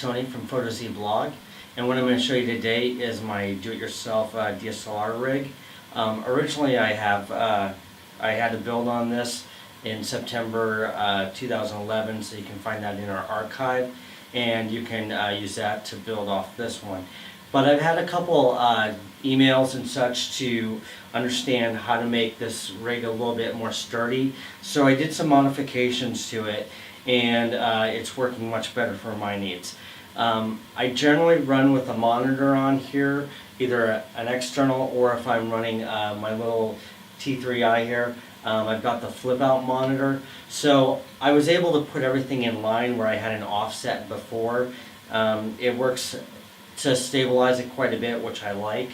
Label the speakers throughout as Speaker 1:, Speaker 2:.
Speaker 1: Tony from PhotoZ Blog, and what I'm going to show you today is my do-it-yourself DSLR rig. Originally I had to build on this in September 2011, so you can find that in our archive, and you can use that to build off this one. But I've had a couple emails and such to understand how to make this rig a little bit more sturdy, so I did some modifications to it, and it's working much better for my needs. I generally run with a monitor on here, either an external, or if I'm running my little T3i here, I've got the flip out monitor. So I was able to put everything in line where I had an offset before. It works to stabilize it quite a bit, which I like,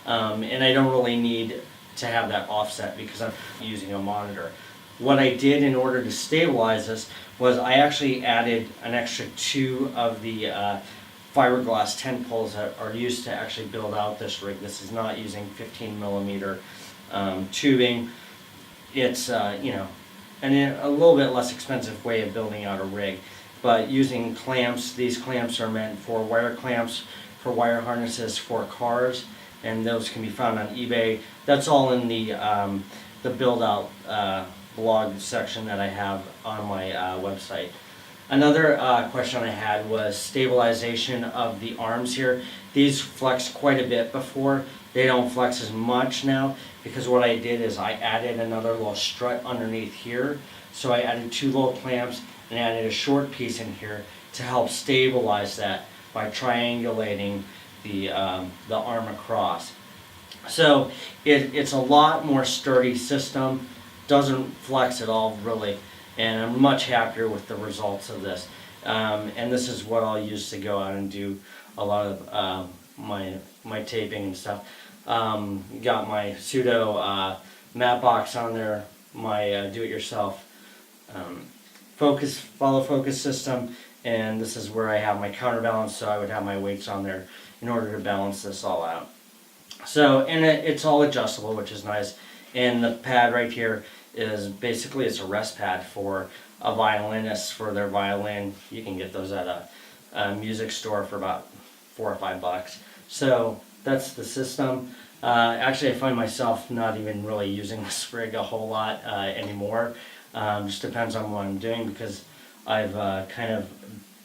Speaker 1: and I don't really need to have that offset because I'm using a monitor. What I did in order to stabilize this was I actually added an extra 2 of the fiberglass tent poles that are used to actually build out this rig. This is not using 15mm tubing. It's a little bit less expensive way of building out a rig, but using clamps. These clamps are meant for wire clamps, for wire harnesses for cars, and those can be found on eBay. That's all in the build out blog section that I have on my website. Another question I had was stabilization of the arms here. These flexed quite a bit before. They don't flex as much now because what I did is I added another little strut underneath here. So I added 2 little clamps and added a short piece in here to help stabilize that by triangulating the arm across. So it's a lot more sturdy system. Doesn't flex at all really, and I'm much happier with the results of this. And this is what I'll use to go out and do a lot of my taping and stuff. Got my pseudo matte box on there, my do-it-yourself follow focus system, and this is where I have my counterbalance, so I would have my weights on there in order to balance this all out. So, and it's all adjustable, which is nice. And the pad right here is basically it's a rest pad for a violinist for their violin. You can get those at a music store for about $4 or $5. So that's the system. Actually, I find myself not even really using this rig a whole lot anymore. Just depends on what I'm doing, because I've kind of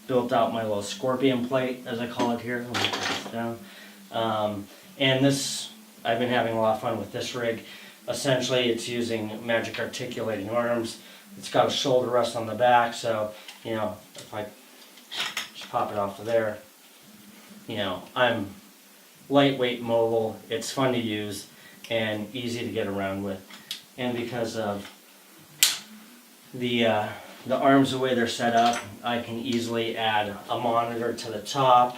Speaker 1: built out my little scorpion plate, as I call it here. Let me put this down. And this, I've been having a lot of fun with this rig. Essentially, it's using magic articulating arms. It's got a shoulder rest on the back, so if I just pop it off of there, I'm lightweight, mobile. It's fun to use and easy to get around with. And because of the arms, the way they're set up, I can easily add a monitor to the top.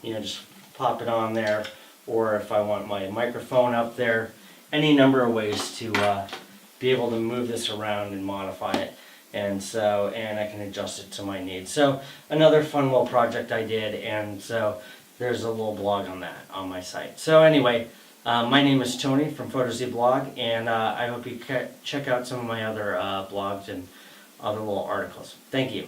Speaker 1: Just pop it on there, or if I want my microphone up there. Any number of ways to be able to move this around and modify it, and I can adjust it to my needs. So another fun little project I did, and so there's a little blog on that on my site. So anyway, my name is Tony from PhotoZ Blog, and I hope you check out some of my other blogs and other little articles. Thank you.